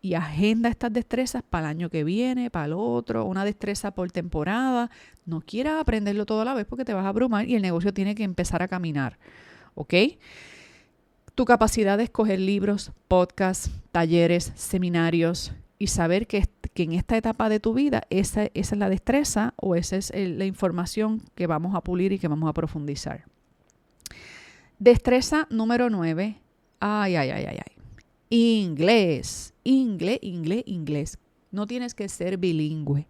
y agenda estas destrezas para el año que viene, para el otro, una destreza por temporada. No quieras aprenderlo todo a la vez porque te vas a abrumar y el negocio tiene que empezar a caminar, ¿ok? Tu capacidad de escoger libros, podcasts, talleres, seminarios y saber que en esta etapa de tu vida esa es la destreza o esa es la información que vamos a pulir y que vamos a profundizar. Destreza número 9. Inglés. Inglés. No tienes que ser bilingüe,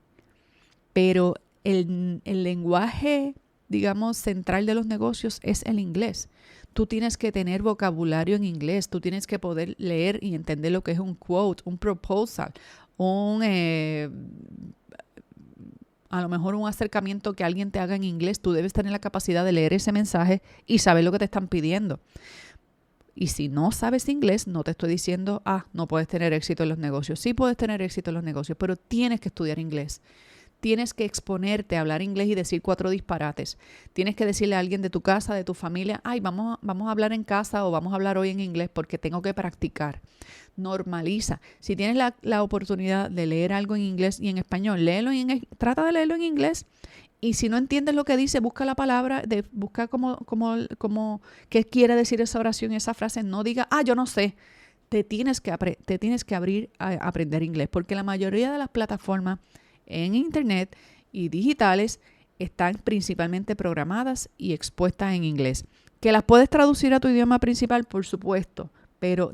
pero el lenguaje, digamos, central de los negocios es el inglés. Tú tienes que tener vocabulario en inglés, tú tienes que poder leer y entender lo que es un quote, un proposal, a lo mejor un acercamiento que alguien te haga en inglés. Tú debes tener la capacidad de leer ese mensaje y saber lo que te están pidiendo. Y si no sabes inglés, no te estoy diciendo, no puedes tener éxito en los negocios. Sí puedes tener éxito en los negocios, pero tienes que estudiar inglés. Tienes que exponerte a hablar inglés y decir 4 disparates. Tienes que decirle a alguien de tu casa, de tu familia, vamos a hablar en casa o vamos a hablar hoy en inglés porque tengo que practicar. Normaliza. Si tienes la oportunidad de leer algo en inglés y en español, trata de leerlo en inglés. Y si no entiendes lo que dice, busca la palabra, busca qué quiere decir esa oración, esa frase. No diga, yo no sé. Te tienes que abrir a aprender inglés, porque la mayoría de las plataformas en internet y digitales están principalmente programadas y expuestas en inglés. ¿Que las puedes traducir a tu idioma principal? Por supuesto, pero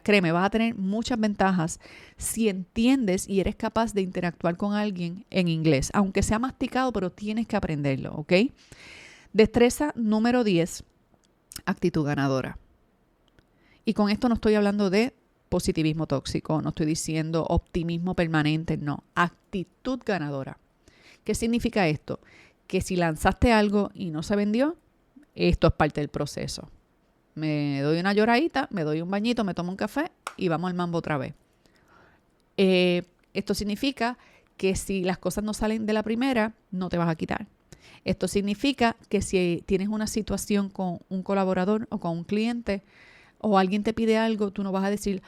créeme, vas a tener muchas ventajas si entiendes y eres capaz de interactuar con alguien en inglés, aunque sea masticado, pero tienes que aprenderlo, ¿ok? Destreza número 10, actitud ganadora. Y con esto no estoy hablando de positivismo tóxico, no estoy diciendo optimismo permanente, no, actitud ganadora. ¿Qué significa esto? Que si lanzaste algo y no se vendió, esto es parte del proceso. Me doy una lloradita, me doy un bañito, me tomo un café y vamos al mambo otra vez. Esto significa que si las cosas no salen de la primera, no te vas a quitar. Esto significa que si tienes una situación con un colaborador o con un cliente o alguien te pide algo, tú no vas a decir,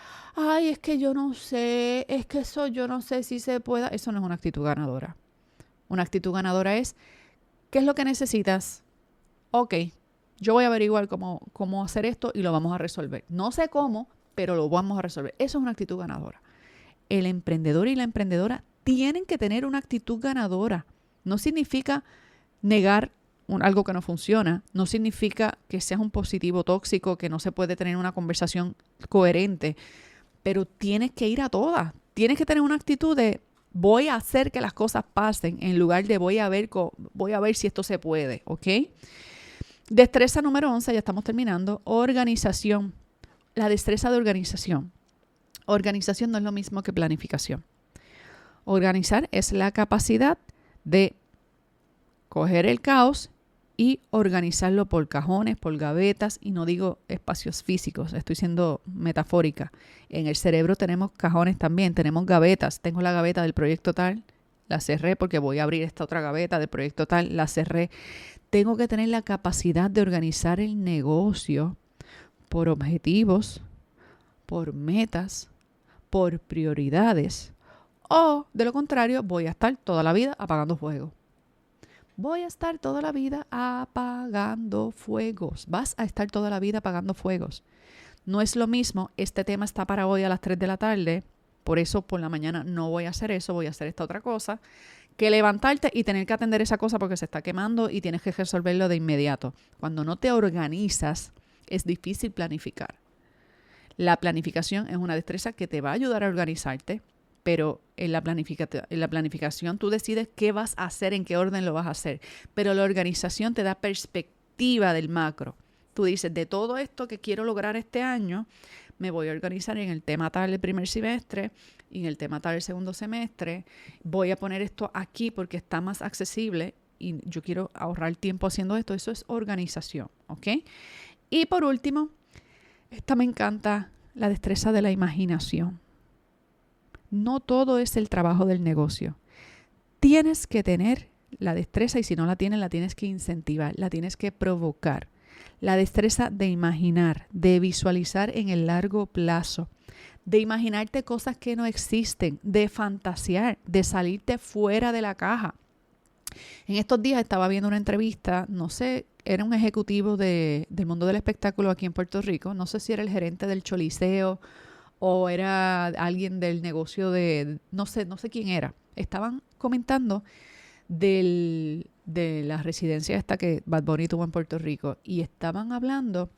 es que yo no sé, es que eso yo no sé si se pueda. Eso no es una actitud ganadora. Una actitud ganadora es, ¿qué es lo que necesitas? Ok, yo voy a averiguar cómo hacer esto y lo vamos a resolver. No sé cómo, pero lo vamos a resolver. Eso es una actitud ganadora. El emprendedor y la emprendedora tienen que tener una actitud ganadora. No significa negar algo que no funciona. No significa que seas un positivo tóxico, que no se puede tener una conversación coherente. Pero tienes que ir a todas. Tienes que tener una actitud de voy a hacer que las cosas pasen en lugar de voy a ver si esto se puede, ¿ok? Destreza número 11, ya estamos terminando, organización. La destreza de organización. Organización no es lo mismo que planificación. Organizar es la capacidad de coger el caos y organizarlo por cajones, por gavetas, y no digo espacios físicos, estoy siendo metafórica. En el cerebro tenemos cajones también, tenemos gavetas. Tengo la gaveta del proyecto tal, la cerré porque voy a abrir esta otra gaveta del proyecto tal, la cerré. Tengo que tener la capacidad de organizar el negocio por objetivos, por metas, por prioridades. O, de lo contrario, voy a estar toda la vida apagando fuego. Voy a estar toda la vida apagando fuegos. Vas a estar toda la vida apagando fuegos. No es lo mismo, este tema está para hoy a las 3 de la tarde, por eso por la mañana no voy a hacer eso, voy a hacer esta otra cosa, que levantarte y tener que atender esa cosa porque se está quemando y tienes que resolverlo de inmediato. Cuando no te organizas, es difícil planificar. La planificación es una destreza que te va a ayudar a organizarte, pero en la planificación tú decides qué vas a hacer, en qué orden lo vas a hacer. Pero la organización te da perspectiva del macro. Tú dices, de todo esto que quiero lograr este año, me voy a organizar en el tema tal el primer semestre y en el tema tal el segundo semestre. Voy a poner esto aquí porque está más accesible y yo quiero ahorrar tiempo haciendo esto. Eso es organización, ¿ok? Y por último, esta me encanta, la destreza de la imaginación. No todo es el trabajo del negocio. Tienes que tener la destreza y si no la tienes, la tienes que incentivar, la tienes que provocar. La destreza de imaginar, de visualizar en el largo plazo, de imaginarte cosas que no existen, de fantasear, de salirte fuera de la caja. En estos días estaba viendo una entrevista, no sé, era un ejecutivo del mundo del espectáculo aquí en Puerto Rico, no sé si era el gerente del Choliseo o era alguien del negocio no sé quién era. Estaban comentando de la residencia esta que Bad Bunny tuvo en Puerto Rico y estaban hablando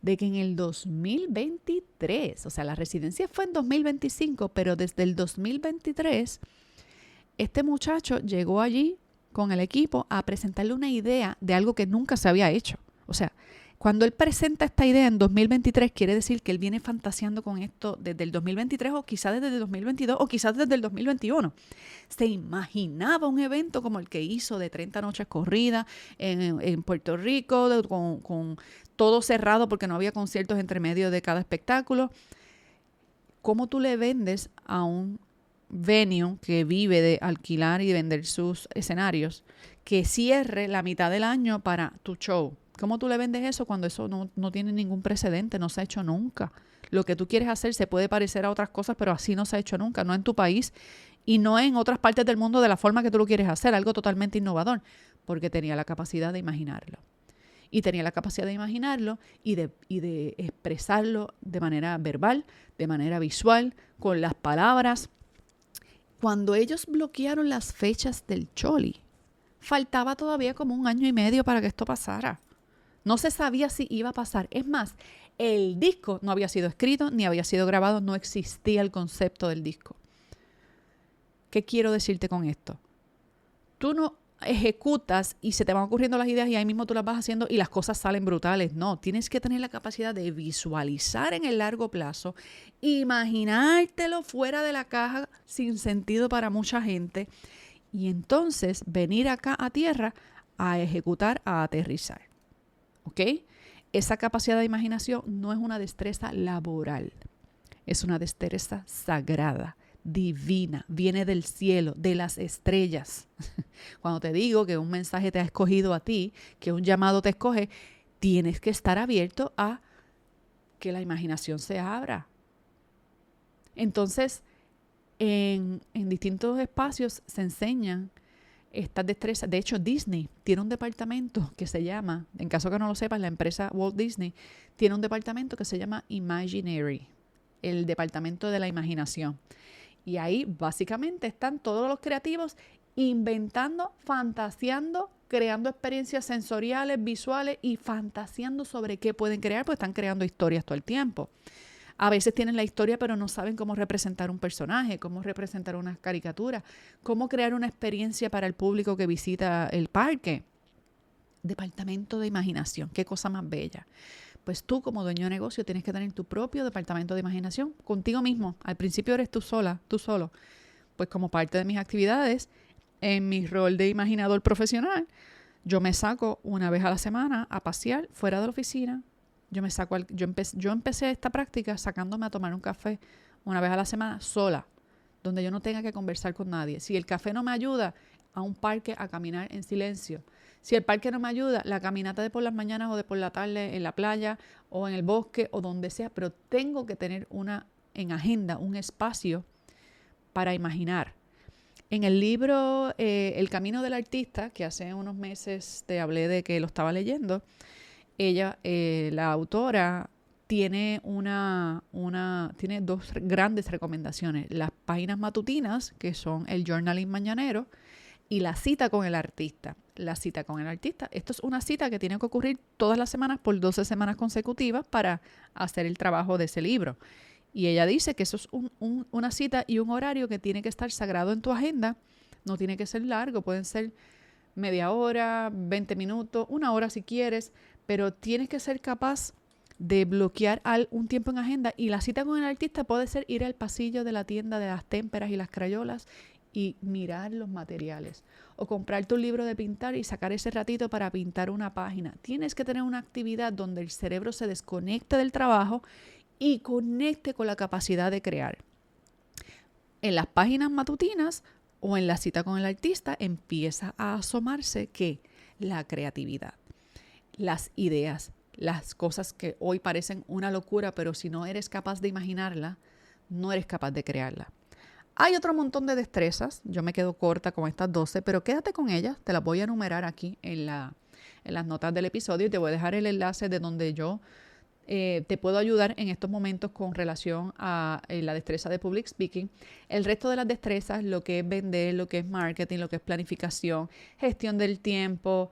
de que en el 2023, o sea, la residencia fue en 2025, pero desde el 2023, este muchacho llegó allí con el equipo a presentarle una idea de algo que nunca se había hecho. O sea, cuando él presenta esta idea en 2023, quiere decir que él viene fantaseando con esto desde el 2023 o quizás desde el 2022 o quizás desde el 2021. Se imaginaba un evento como el que hizo de 30 noches corridas en Puerto Rico, con todo cerrado porque no había conciertos entre medio de cada espectáculo. ¿Cómo tú le vendes a un venue que vive de alquilar y de vender sus escenarios que cierre la mitad del año para tu show? ¿Cómo tú le vendes eso cuando eso no tiene ningún precedente? No se ha hecho nunca. Lo que tú quieres hacer se puede parecer a otras cosas, pero así no se ha hecho nunca. No en tu país y no en otras partes del mundo de la forma que tú lo quieres hacer. Algo totalmente innovador. Porque tenía la capacidad de imaginarlo. Y tenía la capacidad de imaginarlo y de expresarlo de manera verbal, de manera visual, con las palabras. Cuando ellos bloquearon las fechas del Choli, faltaba todavía como 1 año y medio para que esto pasara. No se sabía si iba a pasar. Es más, el disco no había sido escrito ni había sido grabado. No existía el concepto del disco. ¿Qué quiero decirte con esto? Tú no ejecutas y se te van ocurriendo las ideas y ahí mismo tú las vas haciendo y las cosas salen brutales. No, tienes que tener la capacidad de visualizar en el largo plazo, imaginártelo fuera de la caja sin sentido para mucha gente y entonces venir acá a tierra a ejecutar, a aterrizar. ¿Ok? Esa capacidad de imaginación no es una destreza laboral, es una destreza sagrada, divina, viene del cielo, de las estrellas. Cuando te digo que un mensaje te ha escogido a ti, que un llamado te escoge, tienes que estar abierto a que la imaginación se abra. Entonces, en distintos espacios se enseñan estas destrezas. De hecho, Disney tiene un departamento que se llama, en caso que no lo sepas, la empresa Walt Disney tiene un departamento que se llama Imaginary, el departamento de la imaginación. Y ahí básicamente están todos los creativos inventando, fantaseando, creando experiencias sensoriales, visuales y fantaseando sobre qué pueden crear, pues están creando historias todo el tiempo. A veces tienen la historia, pero no saben cómo representar un personaje, cómo representar una caricatura, cómo crear una experiencia para el público que visita el parque. Departamento de imaginación, qué cosa más bella. Pues tú como dueño de negocio tienes que tener tu propio departamento de imaginación contigo mismo. Al principio eres tú sola, tú solo. Pues como parte de mis actividades, en mi rol de imaginador profesional, yo me saco 1 vez a la semana a pasear fuera de la oficina. Yo empecé esta práctica sacándome a tomar un café 1 vez a la semana sola, donde yo no tenga que conversar con nadie. Si el café no me ayuda, a un parque a caminar en silencio. Si el parque no me ayuda, la caminata de por las mañanas o de por la tarde en la playa o en el bosque o donde sea, pero tengo que tener en agenda un espacio para imaginar. En el libro El Camino del Artista, que hace unos meses te hablé de que lo estaba leyendo, ella, la autora, tiene tiene 2 grandes recomendaciones. Las páginas matutinas, que son el journaling mañanero, y la cita con el artista. La cita con el artista. Esto es una cita que tiene que ocurrir todas las semanas por 12 semanas consecutivas para hacer el trabajo de ese libro. Y ella dice que eso es una cita y un horario que tiene que estar sagrado en tu agenda. No tiene que ser largo, pueden ser media hora, 20 minutos, 1 hora si quieres, pero tienes que ser capaz de bloquear un tiempo en agenda. Y la cita con el artista puede ser ir al pasillo de la tienda de las témperas y las crayolas y mirar los materiales. O comprarte un libro de pintar y sacar ese ratito para pintar una página. Tienes que tener una actividad donde el cerebro se desconecte del trabajo y conecte con la capacidad de crear. En las páginas matutinas o en la cita con el artista empieza a asomarse que la creatividad, las ideas, las cosas que hoy parecen una locura, pero si no eres capaz de imaginarla, no eres capaz de crearla. Hay otro montón de destrezas, yo me quedo corta con estas 12, pero quédate con ellas, te las voy a enumerar aquí en las notas del episodio y te voy a dejar el enlace de donde yo te puedo ayudar en estos momentos con relación a la destreza de public speaking. El resto de las destrezas, lo que es vender, lo que es marketing, lo que es planificación, gestión del tiempo,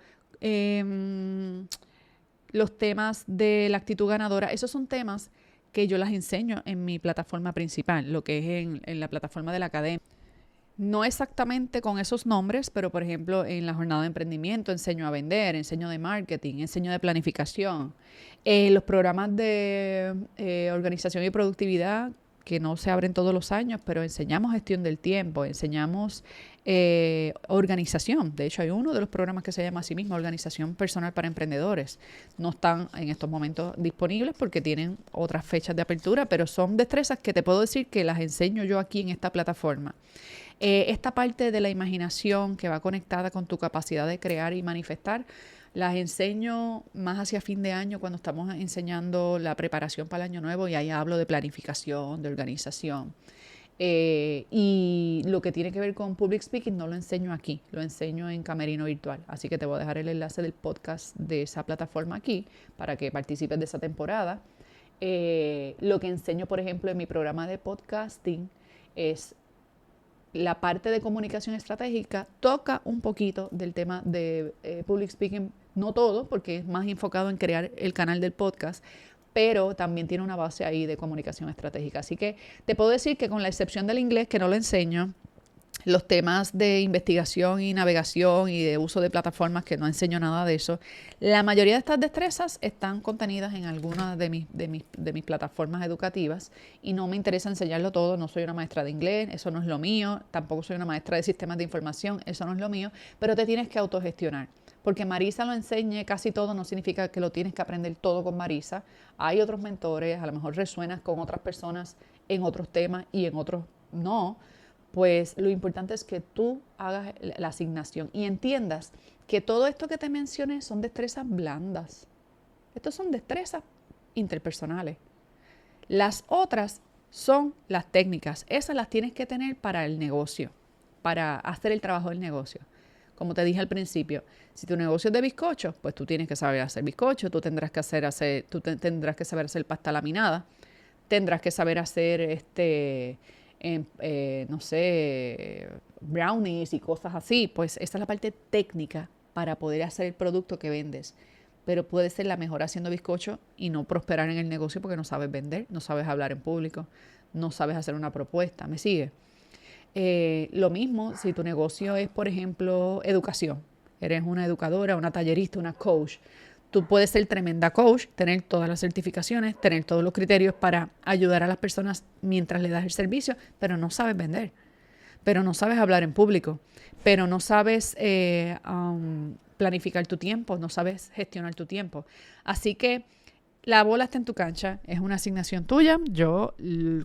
los temas de la actitud ganadora, esos son temas que yo las enseño en mi plataforma principal, lo que es en la plataforma de la academia. No exactamente con esos nombres, pero por ejemplo en la jornada de emprendimiento enseño a vender, enseño de marketing, enseño de planificación. Los programas de organización y productividad que no se abren todos los años, pero enseñamos gestión del tiempo, enseñamos organización. De hecho, hay uno de los programas que se llama así mismo, Organización Personal para Emprendedores. No están en estos momentos disponibles porque tienen otras fechas de apertura, pero son destrezas que te puedo decir que las enseño yo aquí en esta plataforma. Esta parte de la imaginación que va conectada con tu capacidad de crear y manifestar, las enseño más hacia fin de año cuando estamos enseñando la preparación para el año nuevo y ahí hablo de planificación, de organización. Y lo que tiene que ver con public speaking no lo enseño aquí, lo enseño en Camerino Virtual. Así que te voy a dejar el enlace del podcast de esa plataforma aquí para que participes de esa temporada. Lo que enseño, por ejemplo, en mi programa de podcasting es la parte de comunicación estratégica, toca un poquito del tema de public speaking, no todo, porque es más enfocado en crear el canal del podcast, pero también tiene una base ahí de comunicación estratégica. Así que te puedo decir que con la excepción del inglés, que no lo enseño, los temas de investigación y navegación y de uso de plataformas, que no enseño nada de eso, la mayoría de estas destrezas están contenidas en algunas de mis plataformas educativas y no me interesa enseñarlo todo. No soy una maestra de inglés, eso no es lo mío, tampoco soy una maestra de sistemas de información, eso no es lo mío, pero te tienes que autogestionar. Porque Marisa lo enseñe casi todo no significa que lo tienes que aprender todo con Marisa. Hay otros mentores, a lo mejor resuenas con otras personas en otros temas y en otros no. Pues lo importante es que tú hagas la asignación y entiendas que todo esto que te mencioné son destrezas blandas. Estos son destrezas interpersonales. Las otras son las técnicas. Esas las tienes que tener para el negocio, para hacer el trabajo del negocio. Como te dije al principio, si tu negocio es de bizcochos, pues tú tienes que saber hacer bizcochos, tú tendrás que saber hacer pasta laminada, tendrás que saber hacer no sé, brownies y cosas así. Pues esta es la parte técnica para poder hacer el producto que vendes. Pero puedes ser la mejor haciendo bizcocho y no prosperar en el negocio porque no sabes vender, no sabes hablar en público, no sabes hacer una propuesta. ¿Me sigue? Lo mismo si tu negocio es, por ejemplo, educación. Eres una educadora, una tallerista, una coach. Tú puedes ser tremenda coach, tener todas las certificaciones, tener todos los criterios para ayudar a las personas mientras le das el servicio, pero no sabes vender, pero no sabes hablar en público, pero no sabes planificar tu tiempo, no sabes gestionar tu tiempo. Así que la bola está en tu cancha, es una asignación tuya. Yo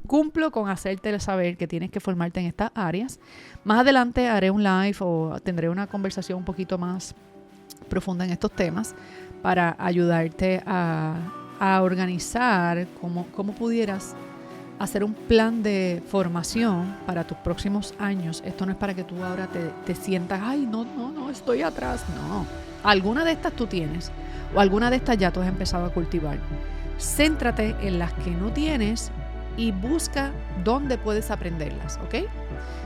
cumplo con hacerte saber que tienes que formarte en estas áreas. Más adelante haré un live o tendré una conversación un poquito más profunda en estos temas para ayudarte a organizar cómo pudieras hacer un plan de formación para tus próximos años. Esto no es para que tú ahora te sientas, ay, no, estoy atrás. No, alguna de estas tú tienes o alguna de estas ya tú has empezado a cultivar. Céntrate en las que no tienes y busca dónde puedes aprenderlas, ¿ok?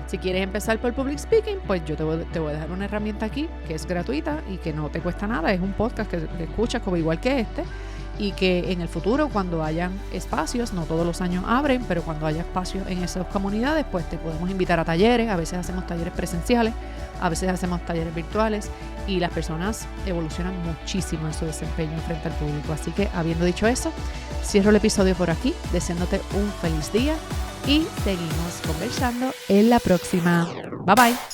Si quieres empezar por public speaking, pues yo te voy a dejar una herramienta aquí que es gratuita y que no te cuesta nada. Es un podcast que escuchas como igual que este y que en el futuro, cuando hayan espacios, no todos los años abren, pero cuando haya espacios en esas comunidades, pues te podemos invitar a talleres. A veces hacemos talleres presenciales, a veces hacemos talleres virtuales, y las personas evolucionan muchísimo en su desempeño frente al público. Así que, habiendo dicho eso, cierro el episodio por aquí, deseándote un feliz día y seguimos conversando en la próxima. Bye bye.